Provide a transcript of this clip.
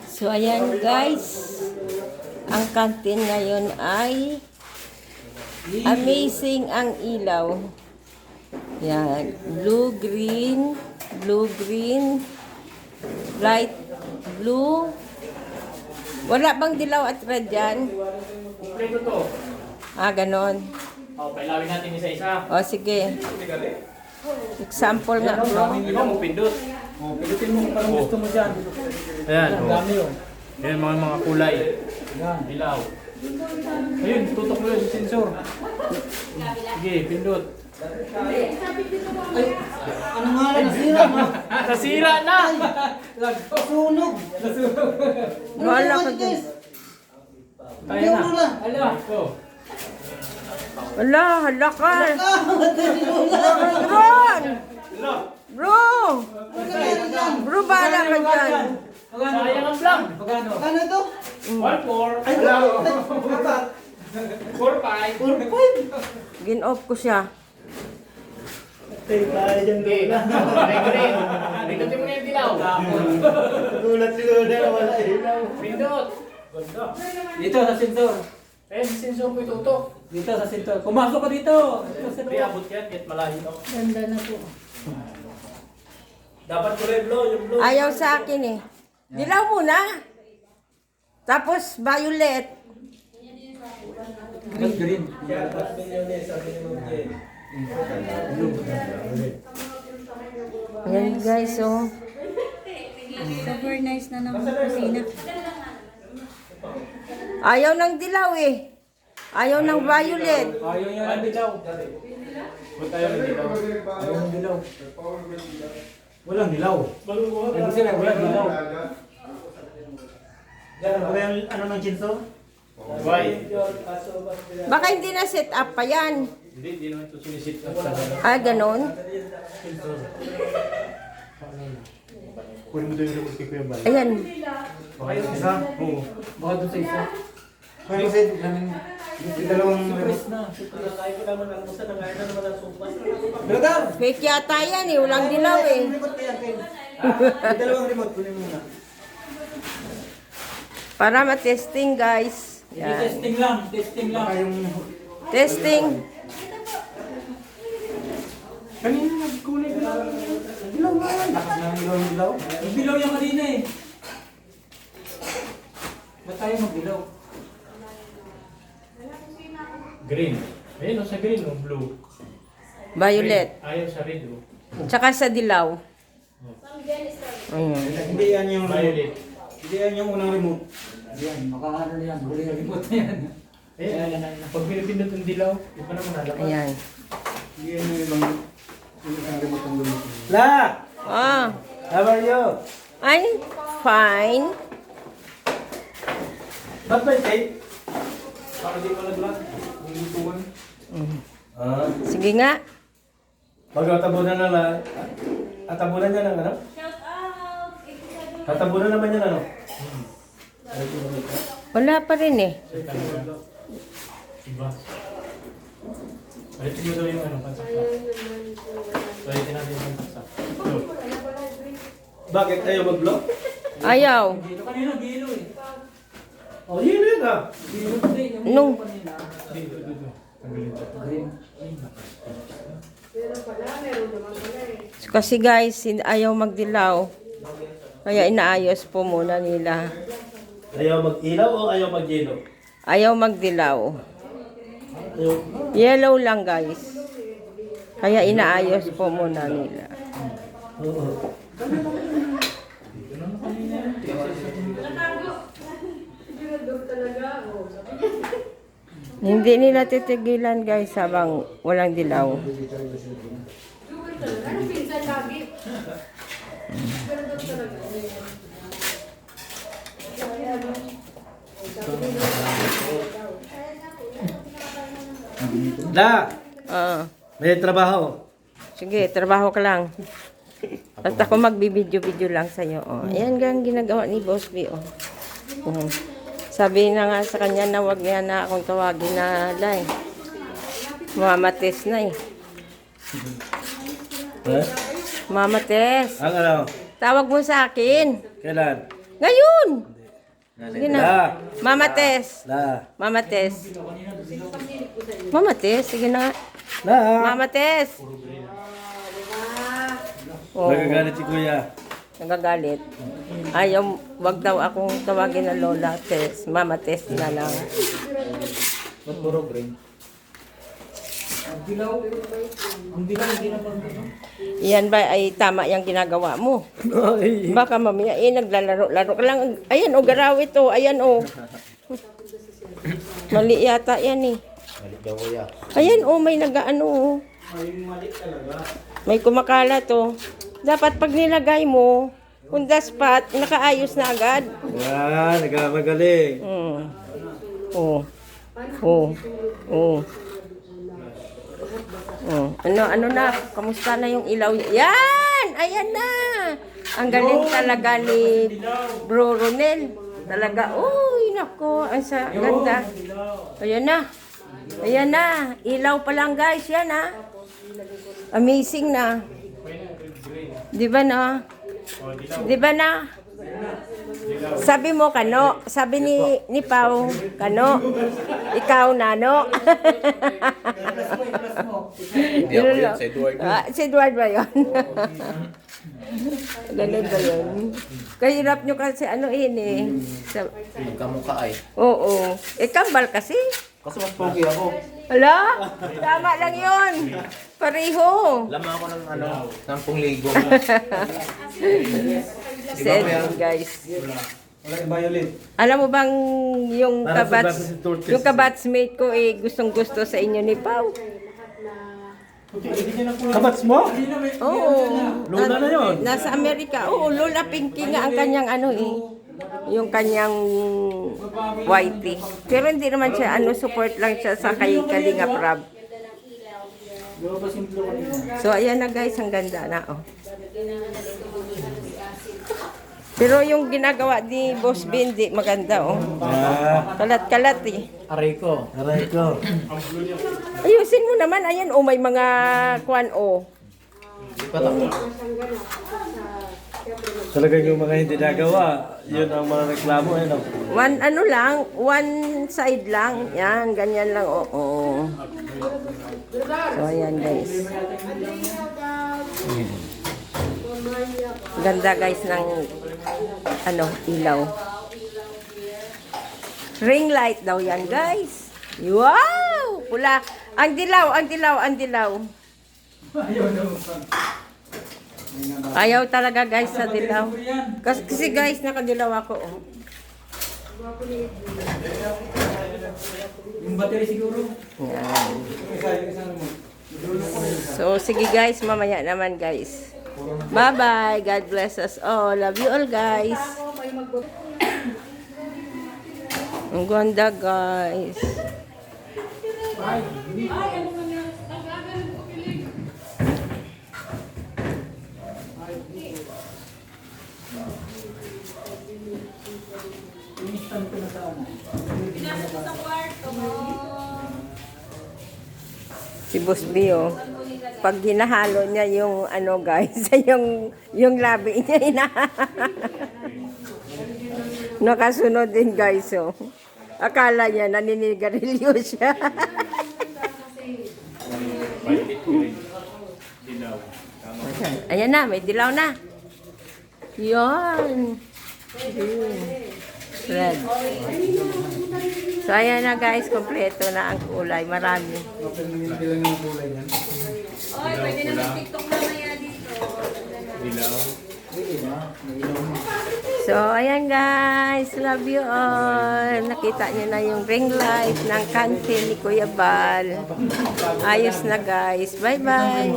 So, ayan guys. Ang kantin ngayon ay amazing ang ilaw. Yan. Blue, green, light blue. Wala bang dilaw at red yan? Kompleto to. Ganon. Pailawin natin isa-isa. Sige. Example nga bro. Ikaw mo pindot. Pindutin mo kung parang gusto mo dyan. Ayan. Ang dami yun. Ayan mga kulay. Yan. Dilaw. Ayun, tutok mo yun, sensor. Sige, pindot. Ano nga lang, nasira mo. Nasira na! Sunog. Wala ka dyan. Kaya na. Ala. Wala, halakal. Ron! Bro! Bro, bahala ka dyan. Sayang ang vlog. Magkano? Magkano ito? 1-4. Ay, dapat. 4-5. Gin-off ko siya. Tayo dyan Hindi. Green. Pindutin mo na yung dilaw. Gulat siguro na wala ilaw. Pindot. Dito sa sensor. Ayan, sensor ko itutok. Dito sa sensor. Pumasok ka dito. Hindi abot yan, kahit malayo. Ganda na po. Dapat kulay blue, yung blue. Ayaw sa akin eh. Dilaw muna. Tapos violet. Green. Ayan guys, oh. Super nice na ng kusina. Ayaw ng dilaw eh. Ayaw ng violet. Ayaw niya ng dilaw. Ba't tayo ng dilaw? Ayaw ng dilaw. Walang dilaw. Ibig sabihin, walang dilaw. Ano yung ano ng sensor? White. Baka hindi na set up pa yan. Hindi naman ito sinisit. Ganon. Kunin mo doon yung remote kay Kuya Bal. Ayan. Okay, yung isa? Oo. Baka doon sa isa. Kaya kasi, yung dalawang remote na. Brother! Fake yata yan eh. Walang dilaw eh. Remote na yan, Ken. Yung dalawang remote, kunin mo muna. Para ma-testing guys. Yan. Testing lang, testing lang. Baka yung... Testing. Kanina nagkulay ka lang. Dilaw nga yan. Lakas na yung dilaw. Yung dilaw yung kanina eh. Ba't tayo magdilaw? Green. Ayun, sa green o blue. Violet. Ayaw sa red o. Tsaka sa dilaw. Ayan. Hindi yan yung Violet. Hindi yan yung unang remote. Yan, makaano na yan. Huli na remote na yan. Pag pinipindot ng dilaw, di pa naman nalaman. Ayan. Hindi yan yung ibang remote ang lumot. La! How are you? I'm fine. Ba't ba yung Para di pa naglat. Yung lutuan. Sige nga. Magtatabunan na lang. Tatabunan niya ng ano? Tatabunan naman niya ng ano? Wala pa rin eh. Diba? Balitin mo daw yung ano, pansaksa. Balitin natin yung pansaksa. Bakit ayaw mag-block? Ayaw. Gilo kanina, gilo eh. Oh, yun yun ah. Gilo din. Nung Dito. Tanggalin ito. kasi guys, ayaw magdilaw. Kaya inaayos po muna nila. Ayaw mag-ilaw o ayaw mag-yelo? Ayaw magdilaw. Ayaw. Yellow lang guys. Kaya inaayos po muna nila. Oo. Hindi nila titigilan guys habang walang dilaw. La! May trabaho. Sige, trabaho ka lang. At ako magbibideo-video lang sa'yo. Oh. Ayan gang ginagawa ni Boss B. Oh. Sabi na nga sa kanya na wag niya na akong tawagin na lay. Mamates na eh. Eh? Mamates. Ang ano? Tawag mo sa akin. Kailan? Ngayon! Sige na. La. Mama Tess. La. Mama Tess. Mama Tess, sige na. La. Mama Tess. Oh, Nagagalit si Kuya. nagagalit. Ayaw, wag daw akong tawagin na Lola Tess. Mama Tess na lang. Ba't puro green? Ang dilaw, hindi na pang Yan ba ay tama yung ginagawa mo? Ay. Baka mamaya naglalaro-laro ka lang. Ayan o, garawit o. Ayan o. Mali yata yan eh. Mali daw kuya. Ayan o, may nagaano o. May kumakalat o. Dapat pag nilagay mo, kung the spot, nakaayos na agad. Yan, nagmagaling. Oh. Oh. Oh. Oh. Ano na? Kamusta na yung ilaw? Yan! Ayan na! Ang galing talaga ni Bro Ronel. Talaga, uy, nako, ang ganda. Ayan na. Ayan na. Ilaw pa lang guys, yan ha. Amazing na. Di ba na? Di ba na? Sabi mo kano, sabi ni Pao, kano, ikaw nano. Hindi ako yun, si Edward. Si Edward ba yun? Ganun ba yun? Kahirap nyo kasi ano eh. Magkamukha ay. Oo. Kambal kasi. Kasi mas pogi ako. Hala, tama lang yun. Pareho. Lama ako ng 10,000. Si Edwin, guys. Wala yung violet. Alam mo bang yung Para sa kabats, bata si Tortes. yung kabatsmate ko gustong gusto sa inyo ni Pao? Kabats mo? Oo. Lola na yun. Nasa Amerika. Oo, Lola Pinky nga ang kanyang yung kanyang whitey. Pero hindi naman siya, support lang siya sa kay Kalinga Prab. So, ayan na guys, ang ganda na, oh. Pero yung ginagawa ni Boss Bindi, maganda, oh. Ah, Kalat-kalat, eh. Aray ko. aray ko. Ayusin mo naman, ayan, oh, may mga kwan, oh. Talagang yung mga hindi nagawa, yun ang mga reklamo, no? One side lang. Yan, ganyan lang, oo. So, ayan, guys. Ganda, guys, ng, ilaw. Ring light daw yan, guys. Wow! Pula. Ang dilaw. Ayaw talaga, guys, sa dilaw. Kasi, guys, nakadilaw ako, oh. Yung battery siguro. Yan. So, sige guys, mamaya naman guys. Bye-bye. God bless us all. Love you all guys. Ang ganda guys. Si Boss Bio, pag hinahalo niya yung guys, yung labi niya nakasunod din guys, oh. Akala niya naninigarilyo siya. Ayan na, may dilaw na. Yan. Red. So, ayan na guys, kompleto na ang kulay. Marami. Oy, pwede na mag-TikTok mamaya dito. So, ayan guys. Love you all. Nakita niyo na yung ring light ng kantin ni Kuya Bal. Ayos na guys. Bye-bye.